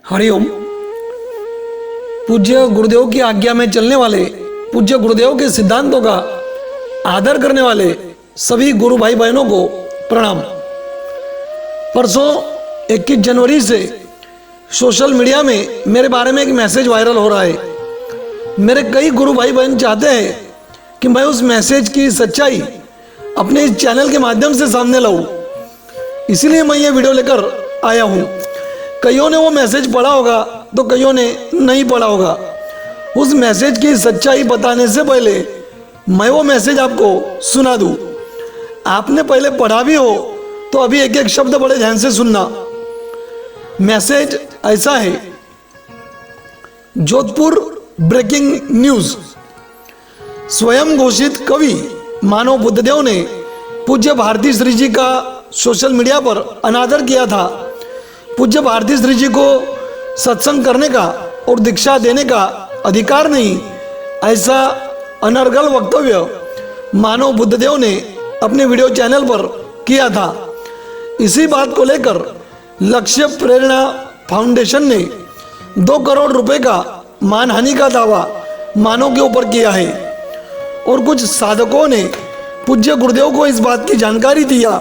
हरिओम। पूज्य गुरुदेव की आज्ञा में चलने वाले, पूज्य गुरुदेव के सिद्धांतों का आदर करने वाले सभी गुरु भाई बहनों को प्रणाम। परसों 21 जनवरी से सोशल मीडिया में मेरे बारे में एक मैसेज वायरल हो रहा है। मेरे कई गुरु भाई बहन चाहते हैं कि मैं उस मैसेज की सच्चाई अपने इस चैनल के माध्यम से सामने लाऊं, इसीलिए मैं ये वीडियो लेकर आया हूँ। कईयों ने वो मैसेज पढ़ा होगा तो कईयों ने नहीं पढ़ा होगा। उस मैसेज की सच्चाई बताने से पहले मैं वो मैसेज आपको सुना दूं। आपने पहले पढ़ा भी हो तो अभी एक एक शब्द बड़े ध्यान से सुनना। मैसेज ऐसा है। Jodhpur breaking news. स्वयं घोषित कवि मानव बुद्धदेव ने पूज्य भारती श्री जी का सोशल मीडिया पर अनादर किया था। पूज्य भारती श्री जी को सत्संग करने का और दीक्षा देने का अधिकार नहीं, ऐसा अनर्गल वक्तव्य मानव बुद्धदेव ने अपने वीडियो चैनल पर किया था। इसी बात को लेकर लक्ष्य प्रेरणा फाउंडेशन ने 2 करोड़ रुपए का मानहानि का दावा मानव के ऊपर किया है और कुछ साधकों ने पूज्य गुरुदेव को इस बात की जानकारी दिया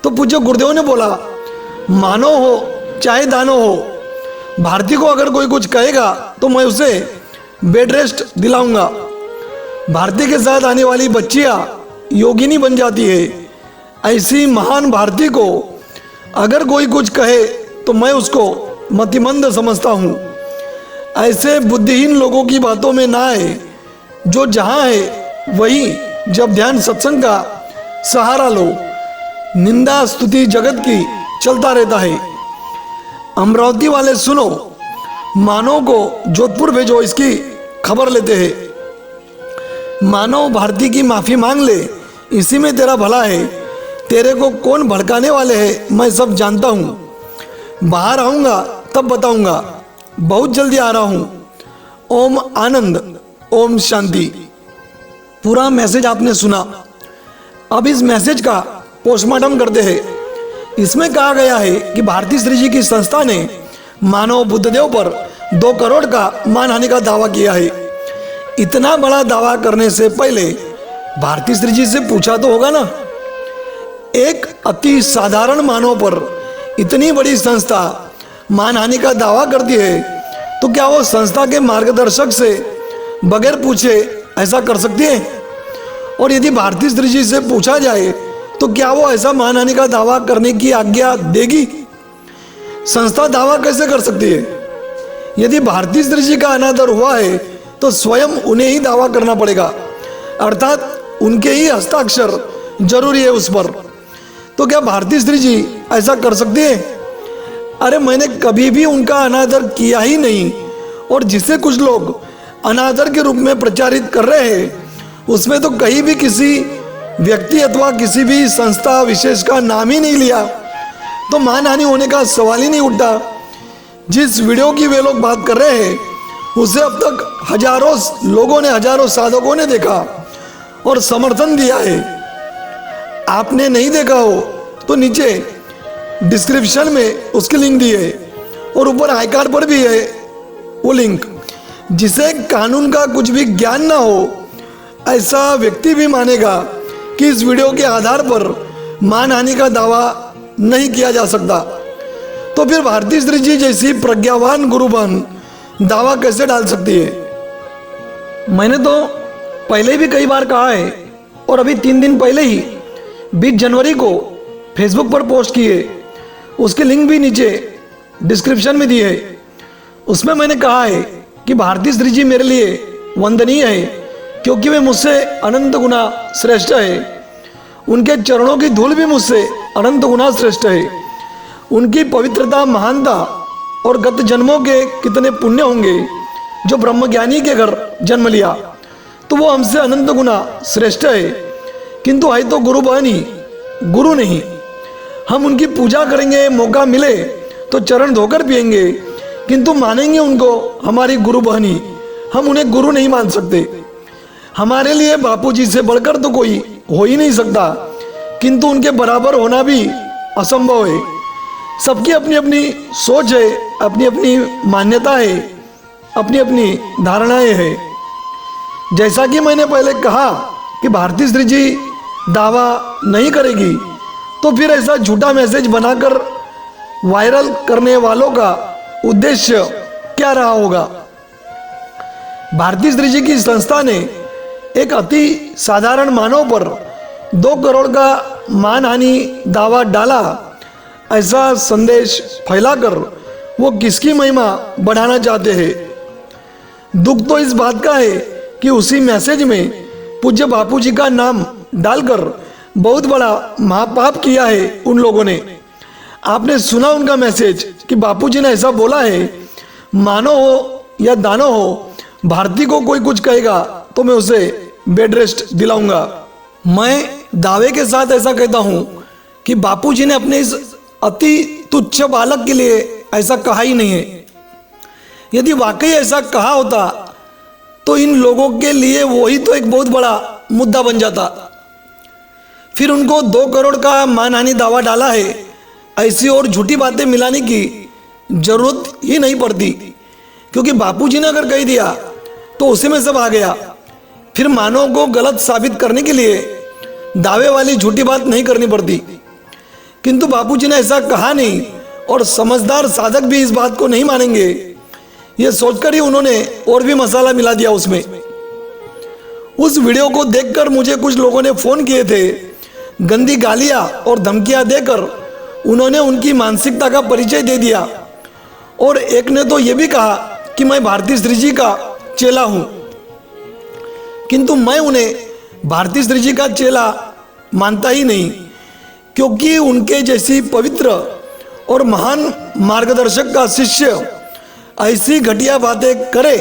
तो पूज्य गुरुदेव ने बोला, मानव हो चाहे दानव हो, भारती को अगर कोई कुछ कहेगा तो मैं उसे बेड रेस्ट दिलाऊंगा। भारती के साथ आने वाली बच्चियां योगिनी बन जाती है। ऐसी महान भारती को अगर कोई कुछ कहे तो मैं उसको मतिमंद समझता हूँ। ऐसे बुद्धिहीन लोगों की बातों में ना आए। जो जहाँ है वही जब ध्यान सत्संग का सहारा लो। निंदा स्तुति जगत की चलता रहता है। अमरावती वाले सुनो, मानव को जोधपुर भेजो, इसकी खबर लेते हैं। मानव भारती की माफी मांग ले, इसी में तेरा भला है। तेरे को कौन भड़काने वाले हैं मैं सब जानता हूँ। बाहर आऊँगा तब बताऊँगा। बहुत जल्दी आ रहा हूँ। ओम आनंद, ओम शांति। पूरा मैसेज आपने सुना। अब इस मैसेज का पोस्टमार्टम करते हैं। इसमें कहा गया है कि भारती श्री जी की संस्था ने मानव बुद्धदेव पर 2 करोड़ का मानहानि का दावा किया है। इतना बड़ा दावा करने से पहले भारती श्री जी से पूछा तो होगा ना। एक अति साधारण मानव पर इतनी बड़ी संस्था मानहानि का दावा करती है तो क्या वो संस्था के मार्गदर्शक से बगैर पूछे ऐसा कर सकती है? और यदि भारती श्री जी से पूछा जाए तो क्या वो ऐसा मानहानि का दावा करने की आज्ञा देगी? संस्था दावा कैसे कर सकती है? यदि भारती श्री जी का अनादर हुआ है तो स्वयं उन्हें ही दावा करना पड़ेगा, अर्थात उनके ही हस्ताक्षर जरूरी है उस पर। तो क्या भारती श्री जी ऐसा कर सकती है? अरे मैंने कभी भी उनका अनादर किया ही नहीं। और जिसे कुछ लोग अनादर के रूप में प्रचारित कर रहे हैं उसमें तो कहीं भी किसी व्यक्ति अथवा किसी भी संस्था विशेष का नाम ही नहीं लिया, तो मानहानि होने का सवाल ही नहीं उठता। जिस वीडियो की वे लोग बात कर रहे हैं उसे अब तक हजारों लोगों ने, हजारों साधकों ने देखा और समर्थन दिया है। आपने नहीं देखा हो तो नीचे डिस्क्रिप्शन में उसकी लिंक दी है और ऊपर आई कार्ड पर भी है वो लिंक। जिसे कानून का कुछ भी ज्ञान ना हो ऐसा व्यक्ति भी मानेगा कि इस वीडियो के आधार पर मानहानि का दावा नहीं किया जा सकता। तो फिर भारती श्री जी जैसी प्रज्ञावान गुरु बहन दावा कैसे डाल सकती है? मैंने तो पहले भी कई बार कहा है और अभी 3 दिन पहले ही 20 जनवरी को फेसबुक पर पोस्ट किए, उसके लिंक भी नीचे डिस्क्रिप्शन में दिए है। उसमें मैंने कहा है कि भारती श्री जी मेरे लिए वंदनीय है क्योंकि वे मुझसे अनंत गुना श्रेष्ठ है। उनके चरणों की धूल भी मुझसे अनंत गुना श्रेष्ठ है। उनकी पवित्रता, महानता और गत जन्मों के कितने पुण्य होंगे जो ब्रह्मज्ञानी के घर जन्म लिया, तो वो हमसे अनंत गुना श्रेष्ठ है। किंतु है तो गुरु बहन ही, गुरु नहीं। हम उनकी पूजा करेंगे, मौका मिले तो चरण धोकर पिएंगे, किंतु मानेंगे उनको हमारी गुरु बहन ही। हम उन्हें गुरु नहीं मान सकते। हमारे लिए बापूजी से बढ़कर तो कोई हो ही नहीं सकता, किंतु उनके बराबर होना भी असंभव है। सबकी अपनी अपनी सोच है, अपनी अपनी मान्यता है, अपनी अपनी धारणाएं हैं। जैसा कि मैंने पहले कहा कि भारती श्री जी दावा नहीं करेगी, तो फिर ऐसा झूठा मैसेज बनाकर वायरल करने वालों का उद्देश्य क्या रहा होगा। भारती श्री जी की संस्था ने एक अति साधारण मानव पर 2 करोड़ का मानहानि दावा डाला, ऐसा संदेश फैलाकर वो किसकी महिमा बढ़ाना चाहते हैं। दुख तो इस बात का है कि उसी मैसेज में पूज्य बापू जी का नाम डालकर बहुत बड़ा महापाप किया है उन लोगों ने। आपने सुना उनका मैसेज कि बापूजी ने ऐसा बोला है, मानो हो या दानो हो, भारती को कोई कुछ कहेगा तो मैं उसे बेड रेस्ट दिलाऊंगा। मैं दावे के साथ ऐसा कहता हूं कि बापूजी ने अपने इस अति तुच्छ बालक के लिए ऐसा कहा ही नहीं है। यदि वाकई ऐसा कहा होता तो इन लोगों के लिए वही तो एक बहुत बड़ा मुद्दा बन जाता। फिर उनको 2 करोड़ का मानहानि दावा डाला है, ऐसी और झूठी बातें मिलाने की जरूरत ही नहीं पड़ती, क्योंकि बापूजी ने अगर कह दिया तो उसी में सब आ गया। फिर मानव को गलत साबित करने के लिए दावे वाली झूठी बात नहीं करनी पड़ती। किंतु बापूजी ने ऐसा कहा नहीं और समझदार साधक भी इस बात को नहीं मानेंगे, ये सोचकर ही उन्होंने और भी मसाला मिला दिया उसमें। उस वीडियो को देखकर मुझे कुछ लोगों ने फोन किए थे, गंदी गालियां और धमकियां देकर उन्होंने उनकी मानसिकता का परिचय दे दिया। और एक ने तो यह भी कहा कि मैं भारती श्री जी का चेला हूं, किंतु मैं उन्हें भारती श्री जी का चेला मानता ही नहीं, क्योंकि उनके जैसी पवित्र और महान मार्गदर्शक का शिष्य ऐसी घटिया बातें करे,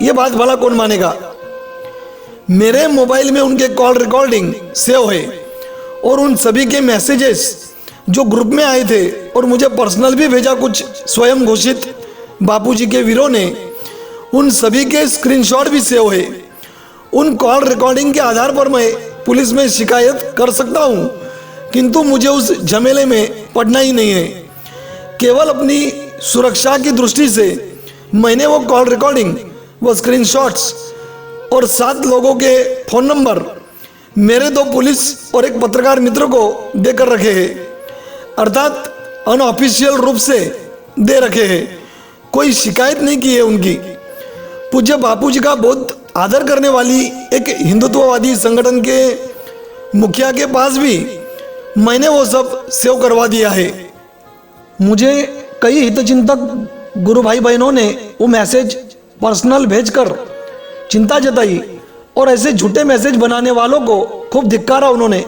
ये बात भला कौन मानेगा। मेरे मोबाइल में उनके कॉल रिकॉर्डिंग सेव है और उन सभी के मैसेजेस जो ग्रुप में आए थे और मुझे पर्सनल भी भेजा कुछ स्वयं घोषित बापूजी के वीरों ने, उन सभी के स्क्रीनशॉट भी सेव है। उन कॉल रिकॉर्डिंग के आधार पर मैं पुलिस में शिकायत कर सकता हूं, किंतु मुझे उस झमेले में पड़ना ही नहीं है। केवल अपनी सुरक्षा की दृष्टि से मैंने वो कॉल रिकॉर्डिंग, वो स्क्रीनशॉट्स और 7 लोगों के फोन नंबर मेरे 2 पुलिस और एक पत्रकार मित्र को देकर रखे हैं, अर्थात अनऑफिशियल रूप से दे रखे हैं। कोई शिकायत नहीं की है उनकी। पूज्य बापूजी का बहुत आदर करने वाली एक हिंदुत्ववादी संगठन के मुखिया के पास भी मैंने वो सब सेव करवा दिया है। मुझे कई हितचिंतक गुरु भाई बहनों ने वो मैसेज पर्सनल भेजकर चिंता जताई और ऐसे झूठे मैसेज बनाने वालों को खूब धिक्कारा उन्होंने।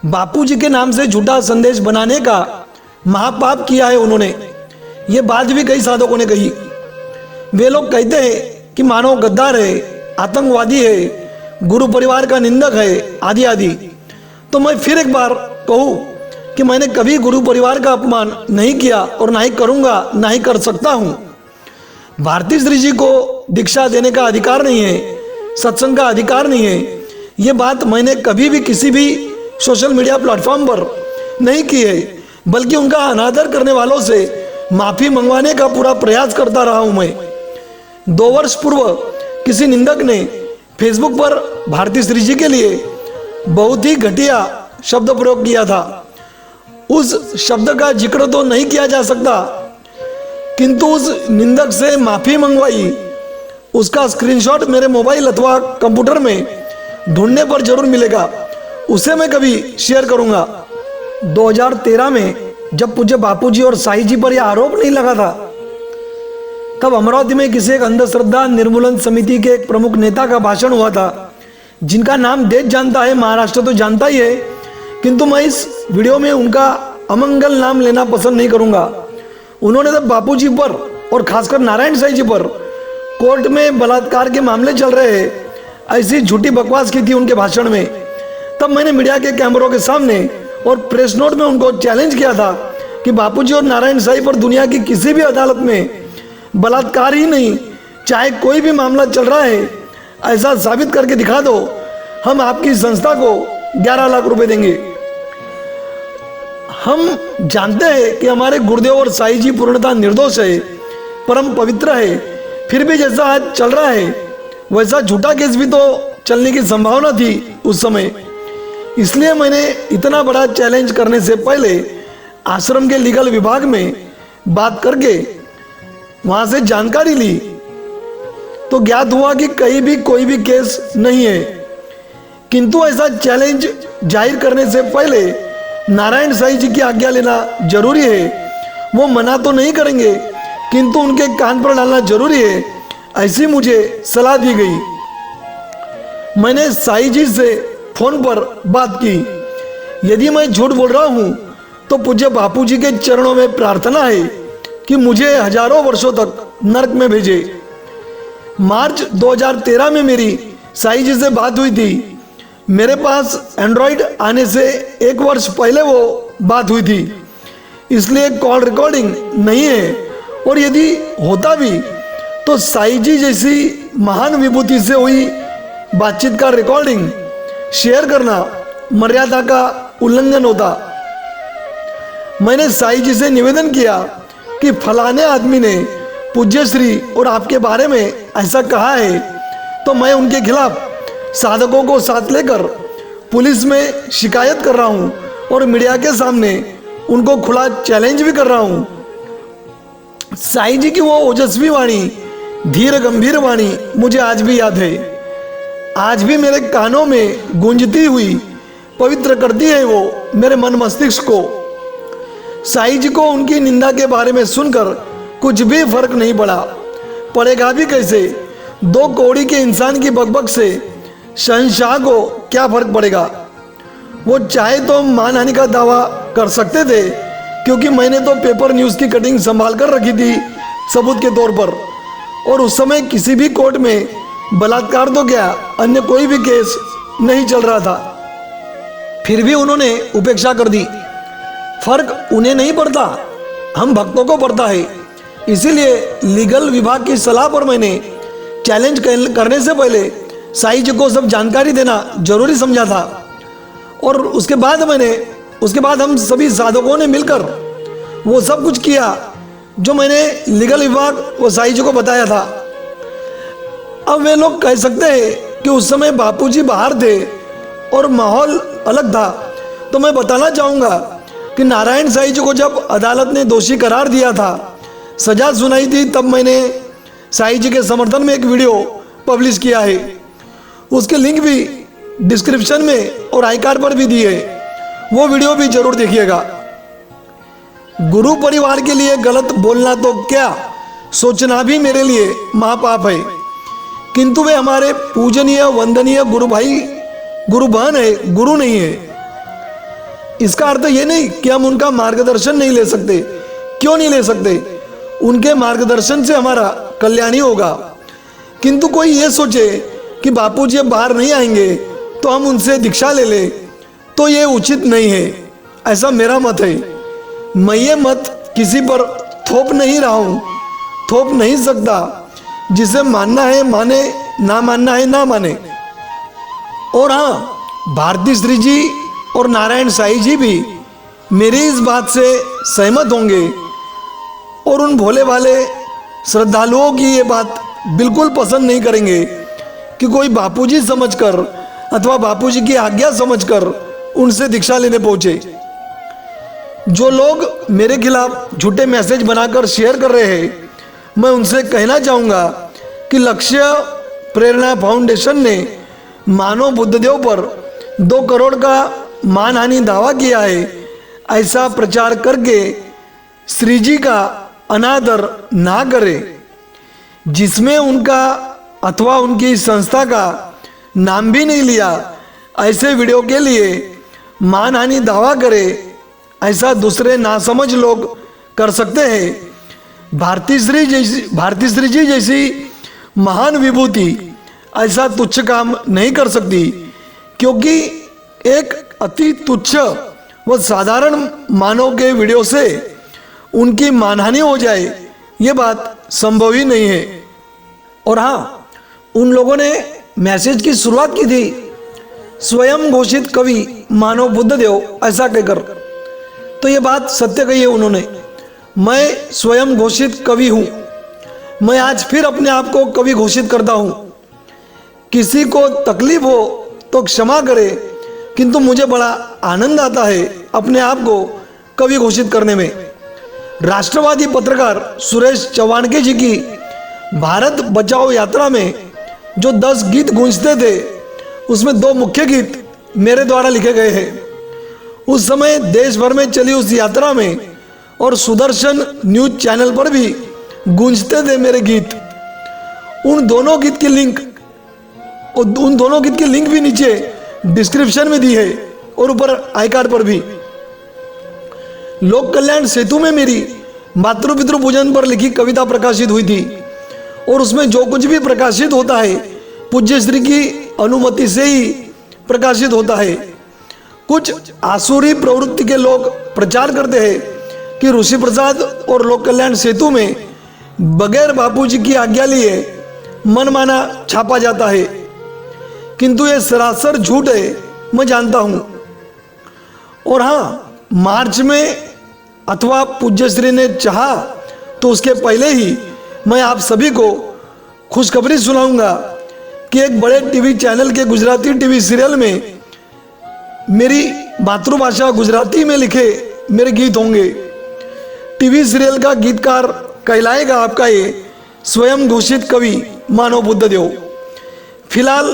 बापूजी के नाम से झूठा संदेश बनाने का महापाप किया है उन्होंने। ये बात भी कई साधकों ने कही। वे लोग कहते हैं कि मानव गद्दार है, आतंकवादी है, गुरु परिवार का निंदक है, आदि आदि। तो मैं फिर एक बार कहूँ कि मैंने कभी गुरु परिवार का अपमान नहीं किया और ना ही करूँगा, ना ही कर सकता हूँ। भारती श्री जी को दीक्षा देने का अधिकार नहीं है, सत्संग का अधिकार नहीं है। ये बात मैंने कभी भी किसी भी सोशल मीडिया प्लेटफॉर्म पर नहीं की है, बल्कि उनका अनादर करने वालों से माफ़ी मंगवाने का पूरा प्रयास करता रहा हूँ मैं। 2 वर्ष पूर्व किसी निंदक ने फेसबुक पर भारती श्री जी के लिए बहुत ही घटिया शब्द प्रयोग किया था। उस शब्द का जिक्र तो नहीं किया जा सकता, किंतु उस निंदक से माफ़ी मंगवाई, उसका स्क्रीनशॉट मेरे मोबाइल अथवा कंप्यूटर में ढूंढने पर जरूर मिलेगा, उसे मैं कभी शेयर करूंगा। 2013 में जब पूज्य बापूजी और साईं जी पर यह आरोप नहीं लगा था, तब अमरावती में किसी एक अंधश्रद्धा निर्मूलन समिति के एक प्रमुख नेता का भाषण हुआ था, जिनका नाम देश जानता है, महाराष्ट्र तो जानता ही है, किंतु मैं इस वीडियो में उनका अमंगल नाम लेना पसंद नहीं करूंगा। उन्होंने तब बापूजी पर और खासकर नारायण साईं जी पर कोर्ट में बलात्कार के मामले चल रहे हैं, ऐसी झूठी बकवास की थी उनके भाषण में। तब मैंने मीडिया के कैमरों के सामने और प्रेस नोट में उनको चैलेंज किया था कि बापूजी और नारायण साईं पर दुनिया की किसी भी अदालत में बलात्कार ही नहीं, चाहे कोई भी मामला चल रहा है, ऐसा साबित करके दिखा दो, हम आपकी संस्था को 11 लाख रुपए देंगे। हम जानते हैं कि हमारे गुरुदेव और साईं जी पूर्णतः निर्दोष है, परम पवित्र है, फिर भी जैसा आज चल रहा है वैसा झूठा केस भी तो चलने की संभावना थी उस समय। इसलिए मैंने इतना बड़ा चैलेंज करने से पहले आश्रम के लीगल विभाग में बात करके वहां से जानकारी ली तो ज्ञात हुआ कि कहीं भी कोई भी केस नहीं है। किंतु ऐसा चैलेंज जाहिर करने से पहले नारायण साईं जी की आज्ञा लेना जरूरी है। वो मना तो नहीं करेंगे किंतु उनके कान पर डालना जरूरी है, ऐसी मुझे सलाह दी गई। मैंने साईं जी से फोन पर बात की। यदि मैं झूठ बोल रहा हूं तो पूज्य बापू जी के चरणों में प्रार्थना है कि मुझे हजारों वर्षों तक नरक में भेजे। मार्च 2013 में मेरी साईं जी से बात हुई थी। मेरे पास एंड्रॉइड आने से 1 वर्ष पहले वो बात हुई थी, इसलिए कॉल रिकॉर्डिंग नहीं है। और यदि होता भी तो साईं जी जैसी महान विभूति से हुई बातचीत का रिकॉर्डिंग शेयर करना मर्यादा का उल्लंघन होता। मैंने साईं जी से निवेदन किया कि फलाने आदमी ने पूज्य श्री और आपके बारे में ऐसा कहा है, तो मैं उनके खिलाफ साधकों को साथ लेकर पुलिस में शिकायत कर रहा हूं और मीडिया के सामने उनको खुला चैलेंज भी कर रहा हूं। साईं जी की वो ओजस्वी वाणी, धीर गंभीर वाणी मुझे आज भी याद है। आज भी मेरे कानों में गूंजती हुई पवित्र करती है वो मेरे मन मस्तिष्क को। साईं जी को उनकी निंदा के बारे में सुनकर कुछ भी फर्क नहीं पड़ेगा भी कैसे। 2 कौड़ी के इंसान की बकबक से शहंशाह को क्या फर्क पड़ेगा। वो चाहे तो मानहानि का दावा कर सकते थे, क्योंकि मैंने तो पेपर न्यूज़ की कटिंग संभाल कर रखी थी सबूत के तौर पर। और उस समय किसी भी कोर्ट में बलात्कार तो क्या अन्य कोई भी केस नहीं चल रहा था। फिर भी उन्होंने उपेक्षा कर दी। फर्क उन्हें नहीं पड़ता, हम भक्तों को पड़ता है। इसीलिए लीगल विभाग की सलाह पर मैंने चैलेंज करने से पहले साईं जी को सब जानकारी देना जरूरी समझा था। और उसके बाद हम सभी साधकों ने मिलकर वो सब कुछ किया जो मैंने लीगल विभाग और साईं जी को बताया था। अब वे लोग कह सकते हैं कि उस समय बापूजी बाहर थे और माहौल अलग था, तो मैं बताना चाहूँगा कि नारायण साईं जी को जब अदालत ने दोषी करार दिया था, सजा सुनाई थी, तब मैंने साईं जी के समर्थन में एक वीडियो पब्लिश किया है। उसके लिंक भी डिस्क्रिप्शन में और आई कार्ड पर भी दी है, वो वीडियो भी जरूर देखिएगा। गुरु परिवार के लिए गलत बोलना तो क्या, सोचना भी मेरे लिए महापाप है। किंतु वे हमारे पूजनीय वंदनीय गुरु भाई गुरु बहन है, गुरु नहीं है। इसका अर्थ ये नहीं कि हम उनका मार्गदर्शन नहीं ले सकते। क्यों नहीं ले सकते? उनके मार्गदर्शन से हमारा कल्याण ही होगा। किंतु कोई ये सोचे कि बापूजी अब बाहर नहीं आएंगे तो हम उनसे दीक्षा ले ले, तो ये उचित नहीं है, ऐसा मेरा मत है। मैं ये मत किसी पर थोप नहीं रहा हूँ, थोप नहीं सकता। जिसे मानना है माने, ना मानना है ना माने। और हाँ, भारती श्री जी और नारायण साईं जी भी मेरी इस बात से सहमत होंगे और उन भोले वाले श्रद्धालुओं की ये बात बिल्कुल पसंद नहीं करेंगे कि कोई बापूजी समझकर अथवा बापूजी की आज्ञा समझकर उनसे दीक्षा लेने पहुंचे। जो लोग मेरे खिलाफ झूठे मैसेज बनाकर शेयर कर रहे हैं, मैं उनसे कहना चाहूँगा कि लक्ष्य प्रेरणा फाउंडेशन ने मानव बुद्धदेव पर 2 करोड़ का मानहानि दावा किया है। ऐसा प्रचार करके श्री जी का अनादर ना करे। जिसमें उनका अथवा उनकी संस्था का नाम भी नहीं लिया, ऐसे वीडियो के लिए मानहानि दावा करे, ऐसा दूसरे नासमझ लोग कर सकते हैं। भारती श्री जी जैसी महान विभूति ऐसा तुच्छ काम नहीं कर सकती, क्योंकि एक अति तुच्छ व साधारण मानव के वीडियो से उनकी मानहानि हो जाए, ये बात संभव ही नहीं है। और हाँ, उन लोगों ने मैसेज की शुरुआत की थी, स्वयं घोषित कवि मानव बुद्धदेव ऐसा कहकर। तो ये बात सत्य कही है उन्होंने। मैं स्वयं घोषित कवि हूँ। मैं आज फिर अपने आप को कवि घोषित करता हूँ। किसी को तकलीफ हो तो क्षमा करे, किंतु मुझे बड़ा आनंद आता है अपने आप को कवि घोषित करने में। राष्ट्रवादी पत्रकार सुरेश चौहानके जी की भारत बचाओ यात्रा में जो 10 गीत गूंजते थे, उसमें 2 मुख्य गीत मेरे द्वारा लिखे गए हैं। उस समय देश भर में चली उस यात्रा में और सुदर्शन न्यूज चैनल पर भी गूंजते थे मेरे गीत। उन दोनों गीत की लिंक भी नीचे डिस्क्रिप्शन में दी है और ऊपर आई कार्ड पर भी। लोक कल्याण सेतु में मेरी मातृ पितृ पूजन पर लिखी कविता प्रकाशित हुई थी और उसमें जो कुछ भी प्रकाशित होता है पूज्य श्री की अनुमति से ही प्रकाशित होता है। कुछ आसुरी प्रवृत्ति के लोग प्रचार करते हैं कि ऋषि प्रसाद और लोक कल्याण सेतु में बगैर बापूजी की आज्ञा लिए मनमाना छापा जाता है, किंतु यह सरासर झूठ है, मैं जानता हूं। और हाँ, मार्च में अथवा पूज्यश्री ने चाहा तो उसके पहले ही मैं आप सभी को खुशखबरी सुनाऊंगा कि एक बड़े टीवी चैनल के गुजराती टीवी सीरियल में मेरी मातृभाषा गुजराती में लिखे मेरे गीत होंगे। टीवी सीरियल का गीतकार कहलाएगा आपका ये स्वयं घोषित कवि मानव बुद्धदेव। फिलहाल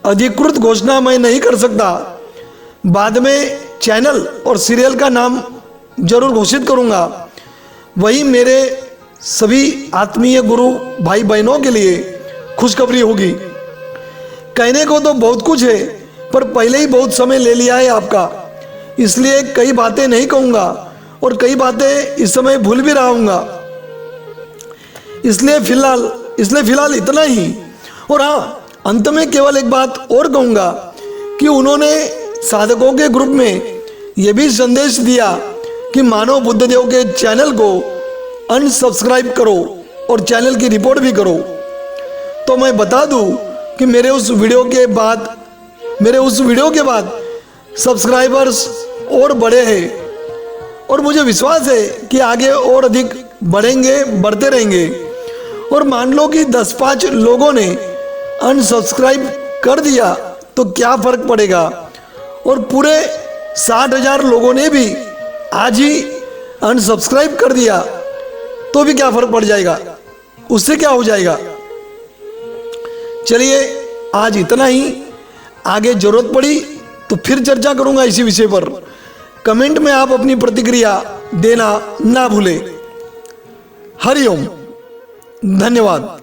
अधिकृत घोषणा मैं नहीं कर सकता, बाद में चैनल और सीरियल का नाम जरूर घोषित करूंगा। वही मेरे सभी आत्मीय गुरु भाई बहनों के लिए खुशखबरी होगी। कहने को तो बहुत कुछ है, पर पहले ही बहुत समय ले लिया है आपका, इसलिए कई बातें नहीं कहूंगा और कई बातें इस समय भूल भी रहा हूँगा। इसलिए फिलहाल इतना ही। और हाँ, अंत में केवल एक बात और कहूँगा कि उन्होंने साधकों के ग्रुप में यह भी संदेश दिया कि मानव बुद्धदेव के चैनल को अनसब्सक्राइब करो और चैनल की रिपोर्ट भी करो। तो मैं बता दूं कि मेरे उस वीडियो के बाद सब्सक्राइबर्स और बढ़े हैं और मुझे विश्वास है कि आगे और अधिक बढ़ते रहेंगे। और मान लो कि 10-5 लोगों ने अनसब्सक्राइब कर दिया तो क्या फर्क पड़ेगा, और पूरे 60,000 लोगों ने भी आज ही अनसब्सक्राइब कर दिया तो भी क्या फर्क पड़ जाएगा, उससे क्या हो जाएगा। चलिए आज इतना ही, आगे जरूरत पड़ी तो फिर चर्चा करूंगा इसी विषय पर। कमेंट में आप अपनी प्रतिक्रिया देना ना भूलें। हरिओम, धन्यवाद।